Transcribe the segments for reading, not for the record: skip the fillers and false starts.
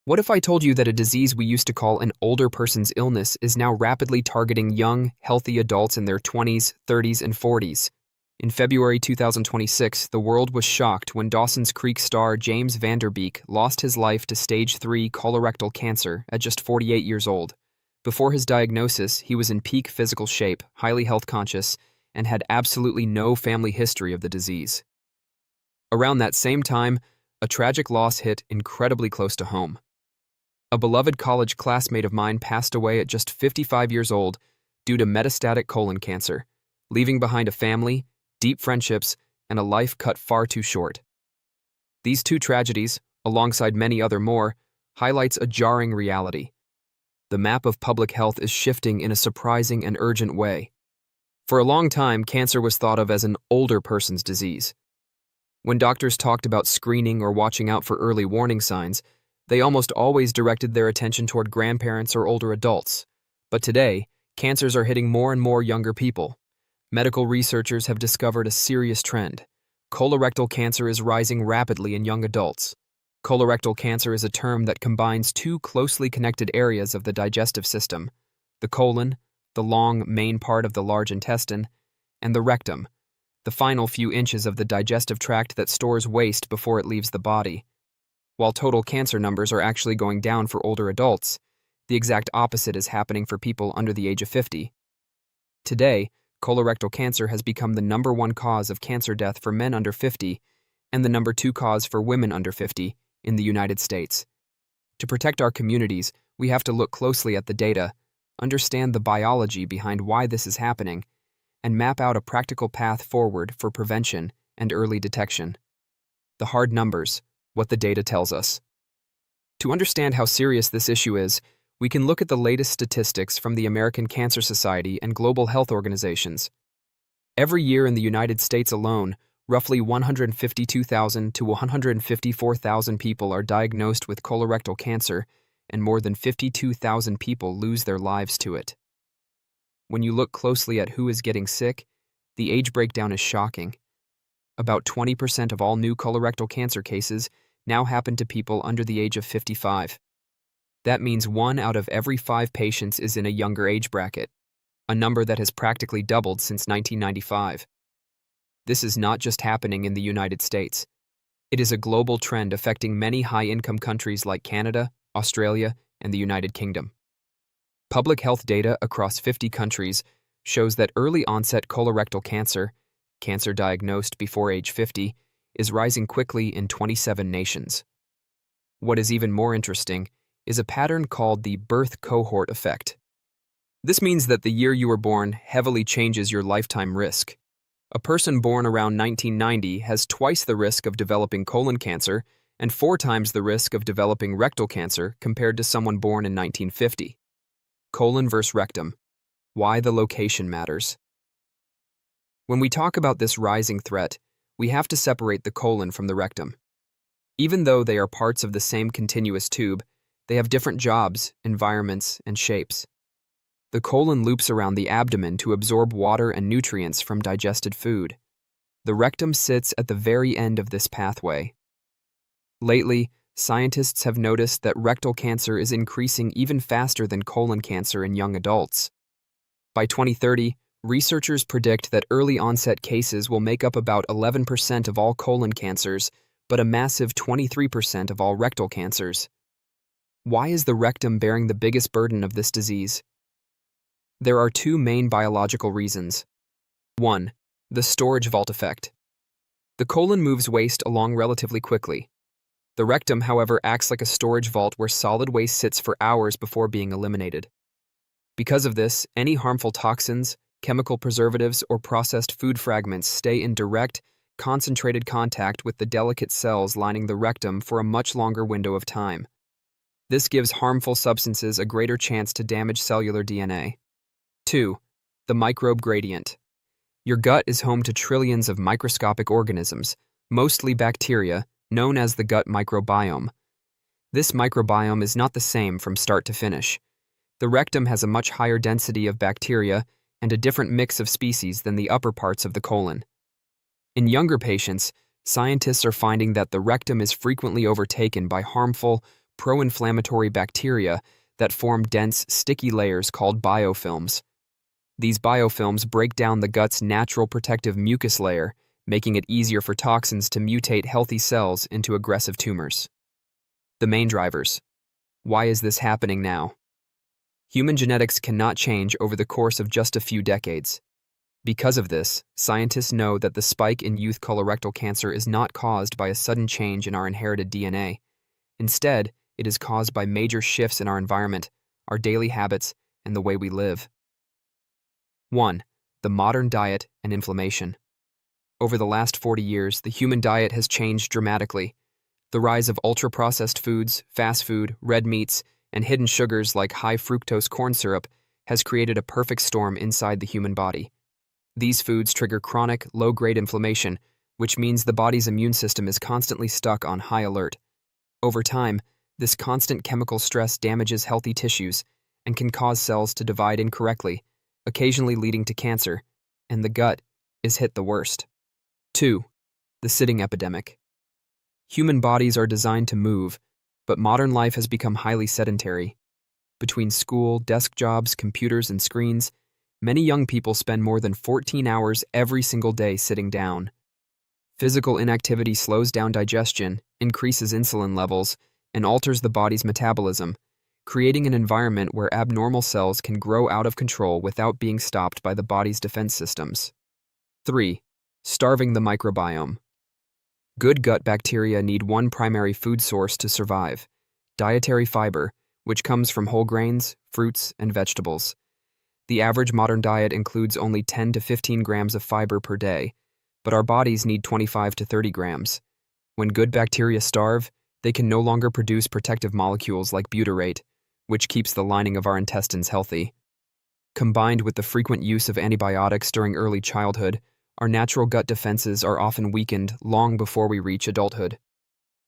What if I told you that a disease we used to call an older person's illness is now rapidly targeting young, healthy adults in their 20s, 30s, and 40s? In February 2026, the world was shocked when Dawson's Creek star James Van Der Beek lost his life to stage 3 colorectal cancer at just 48 years old. Before his diagnosis, he was in peak physical shape, highly health conscious, and had absolutely no family history of the disease. Around that same time, a tragic loss hit incredibly close to home. A beloved college classmate of mine passed away at just 55 years old due to metastatic colon cancer, leaving behind a family, deep friendships, and a life cut far too short. These two tragedies, alongside many other more, highlights a jarring reality. The map of public health is shifting in a surprising and urgent way. For a long time, cancer was thought of as an older person's disease. When doctors talked about screening or watching out for early warning signs, they almost always directed their attention toward grandparents or older adults. But today, cancers are hitting more and more younger people. Medical researchers have discovered a serious trend. Colorectal cancer is rising rapidly in young adults. Colorectal cancer is a term that combines two closely connected areas of the digestive system: the colon, the long main part of the large intestine, and the rectum, the final few inches of the digestive tract that stores waste before it leaves the body. While total cancer numbers are actually going down for older adults, the exact opposite is happening for people under the age of 50. Today, colorectal cancer has become the #1 cause of cancer death for men under 50 and the #2 cause for women under 50 in the United States. To protect our communities, we have to look closely at the data, understand the biology behind why this is happening, and map out a practical path forward for prevention and early detection. The hard numbers, what the data tells us. To understand how serious this issue is, we can look at the latest statistics from the American Cancer Society and global health organizations. Every year in the United States alone, roughly 152,000 to 154,000 people are diagnosed with colorectal cancer, and more than 52,000 people lose their lives to it. When you look closely at who is getting sick, the age breakdown is shocking. About 20% of all new colorectal cancer cases now happen to people under the age of 55. That means 1 out of every 5 patients is in a younger age bracket, a number that has practically doubled since 1995. This is not just happening in the United States. It is a global trend affecting many high-income countries like Canada, Australia, and the United Kingdom. Public health data across 50 countries shows that early-onset colorectal cancer, cancer diagnosed before age 50, is rising quickly in 27 nations. What is even more interesting is a pattern called the birth cohort effect. This means that the year you were born heavily changes your lifetime risk. A person born around 1990 has twice the risk of developing colon cancer and 4 times the risk of developing rectal cancer compared to someone born in 1950. Colon versus rectum. Why the location matters. When we talk about this rising threat, we have to separate the colon from the rectum. Even though they are parts of the same continuous tube, they have different jobs, environments, and shapes. The colon loops around the abdomen to absorb water and nutrients from digested food. The rectum sits at the very end of this pathway. Lately, scientists have noticed that rectal cancer is increasing even faster than colon cancer in young adults. By 2030, researchers predict that early-onset cases will make up about 11% of all colon cancers, but a massive 23% of all rectal cancers. Why is the rectum bearing the biggest burden of this disease? There are 2 main biological reasons. 1. The storage vault effect. The colon moves waste along relatively quickly. The rectum, however, acts like a storage vault where solid waste sits for hours before being eliminated. Because of this, any harmful toxins, chemical preservatives, or processed food fragments stay in direct, concentrated contact with the delicate cells lining the rectum for a much longer window of time. This gives harmful substances a greater chance to damage cellular DNA. 2. The microbe gradient. Your gut is home to trillions of microscopic organisms, mostly bacteria, known as the gut microbiome. This microbiome is not the same from start to finish. The rectum has a much higher density of bacteria and a different mix of species than the upper parts of the colon. In younger patients, scientists are finding that the rectum is frequently overtaken by harmful, pro-inflammatory bacteria that form dense, sticky layers called biofilms. These biofilms break down the gut's natural protective mucus layer, making it easier for toxins to mutate healthy cells into aggressive tumors. The main drivers. Why is this happening now? Human genetics cannot change over the course of just a few decades. Because of this, scientists know that the spike in youth colorectal cancer is not caused by a sudden change in our inherited DNA. Instead, it is caused by major shifts in our environment, our daily habits, and the way we live. 1. The modern diet and inflammation. Over the last 40 years, the human diet has changed dramatically. The rise of ultra-processed foods, fast food, red meats, and hidden sugars like high-fructose corn syrup has created a perfect storm inside the human body. These foods trigger chronic, low-grade inflammation, which means the body's immune system is constantly stuck on high alert. Over time, this constant chemical stress damages healthy tissues and can cause cells to divide incorrectly, occasionally leading to cancer, and the gut is hit the worst. 2. The sitting epidemic. Human bodies are designed to move, but modern life has become highly sedentary. Between school, desk jobs, computers, and screens, many young people spend more than 14 hours every single day sitting down. Physical inactivity slows down digestion, increases insulin levels, and alters the body's metabolism, creating an environment where abnormal cells can grow out of control without being stopped by the body's defense systems. 3. Starving the microbiome. Good gut bacteria need one primary food source to survive: dietary fiber, which comes from whole grains, fruits, and vegetables. The average modern diet includes only 10 to 15 grams of fiber per day, but our bodies need 25 to 30 grams. When good bacteria starve, they can no longer produce protective molecules like butyrate, which keeps the lining of our intestines healthy. Combined with the frequent use of antibiotics during early childhood, our natural gut defenses are often weakened long before we reach adulthood.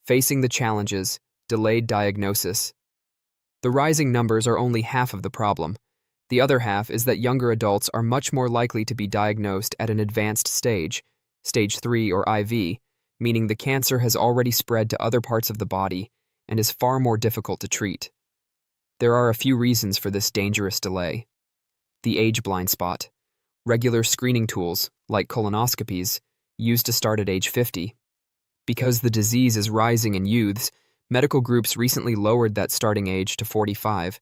Facing the challenges, delayed diagnosis. The rising numbers are only half of the problem. The other half is that younger adults are much more likely to be diagnosed at an advanced stage, stage 3 or IV, meaning the cancer has already spread to other parts of the body and is far more difficult to treat. There are a few reasons for this dangerous delay. The age blind spot. Regular screening tools, like colonoscopies, used to start at age 50. Because the disease is rising in youths, medical groups recently lowered that starting age to 45.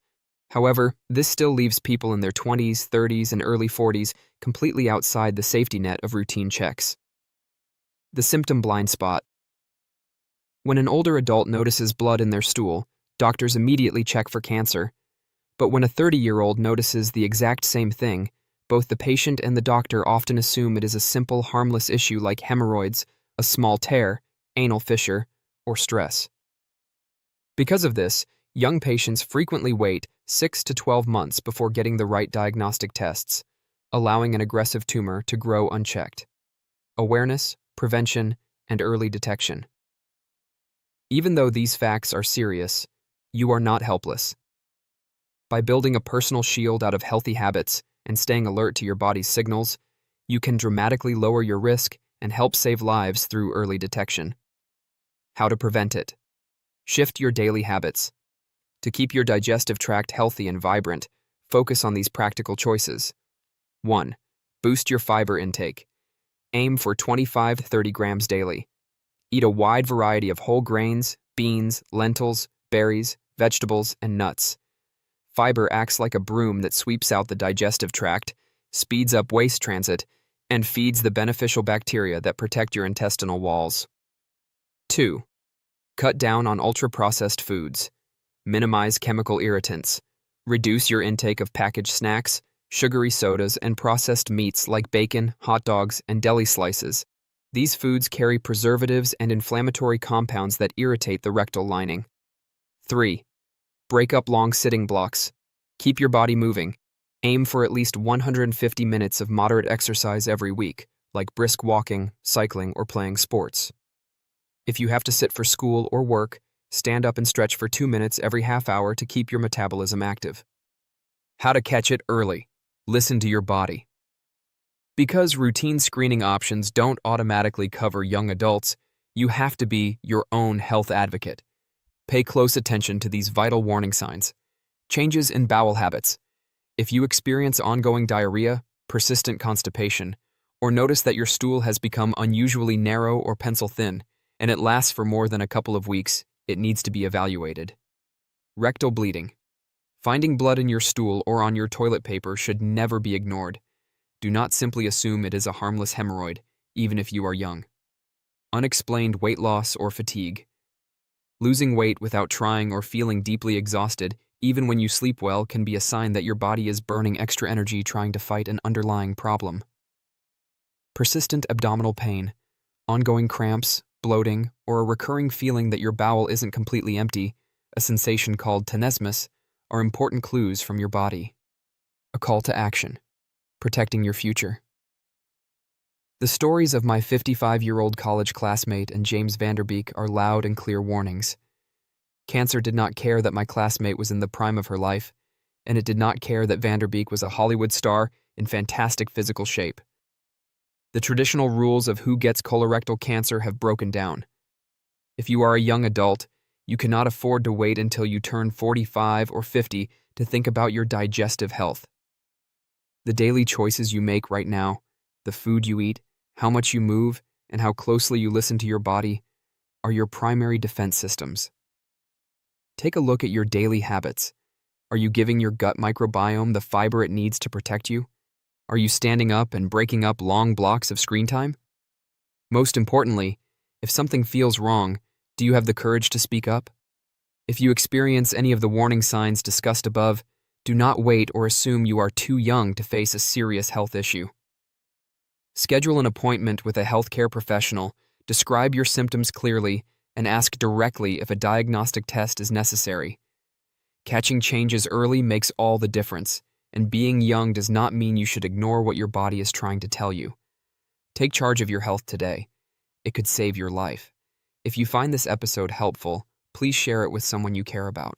However, this still leaves people in their 20s, 30s, and early 40s completely outside the safety net of routine checks. The symptom blind spot. When an older adult notices blood in their stool, doctors immediately check for cancer. But when a 30-year-old notices the exact same thing, both the patient and the doctor often assume it is a simple, harmless issue like hemorrhoids, a small tear, anal fissure, or stress. Because of this, young patients frequently wait 6 to 12 months before getting the right diagnostic tests, allowing an aggressive tumor to grow unchecked. Awareness, prevention, and early detection. Even though these facts are serious, you are not helpless. By building a personal shield out of healthy habits and staying alert to your body's signals, you can dramatically lower your risk and help save lives through early detection. How to prevent it. Shift your daily habits. To keep your digestive tract healthy and vibrant, focus on these practical choices. 1. Boost your fiber intake. Aim for 25 to 30 grams daily. Eat a wide variety of whole grains, beans, lentils, berries, vegetables, and nuts. Fiber acts like a broom that sweeps out the digestive tract, speeds up waste transit, and feeds the beneficial bacteria that protect your intestinal walls. 2. Cut down on ultra-processed foods. Minimize chemical irritants. Reduce your intake of packaged snacks, sugary sodas, and processed meats like bacon, hot dogs, and deli slices. These foods carry preservatives and inflammatory compounds that irritate the rectal lining. 3. Break up long sitting blocks. Keep your body moving. Aim for at least 150 minutes of moderate exercise every week, like brisk walking, cycling, or playing sports. If you have to sit for school or work, stand up and stretch for 2 minutes every half hour to keep your metabolism active. How to catch it early. Listen to your body. Because routine screening options don't automatically cover young adults, you have to be your own health advocate. Pay close attention to these vital warning signs. Changes in bowel habits. If you experience ongoing diarrhea, persistent constipation, or notice that your stool has become unusually narrow or pencil thin, and it lasts for more than a couple of weeks, it needs to be evaluated. Rectal bleeding. Finding blood in your stool or on your toilet paper should never be ignored. Do not simply assume it is a harmless hemorrhoid, even if you are young. Unexplained weight loss or fatigue. Losing weight without trying or feeling deeply exhausted, even when you sleep well, can be a sign that your body is burning extra energy trying to fight an underlying problem. Persistent abdominal pain, ongoing cramps, bloating, or a recurring feeling that your bowel isn't completely empty, a sensation called tenesmus, are important clues from your body. A call to action. Protecting your future. The stories of my 55-year-old college classmate and James Vanderbeek are loud and clear warnings. Cancer did not care that my classmate was in the prime of her life, and it did not care that Vanderbeek was a Hollywood star in fantastic physical shape. The traditional rules of who gets colorectal cancer have broken down. If you are a young adult, you cannot afford to wait until you turn 45 or 50 to think about your digestive health. The daily choices you make right now, the food you eat, how much you move, and how closely you listen to your body are your primary defense systems. Take a look at your daily habits. Are you giving your gut microbiome the fiber it needs to protect you? Are you standing up and breaking up long blocks of screen time? Most importantly, if something feels wrong, do you have the courage to speak up? If you experience any of the warning signs discussed above, do not wait or assume you are too young to face a serious health issue. Schedule an appointment with a healthcare professional, describe your symptoms clearly, and ask directly if a diagnostic test is necessary. Catching changes early makes all the difference, and being young does not mean you should ignore what your body is trying to tell you. Take charge of your health today. It could save your life. If you find this episode helpful, please share it with someone you care about.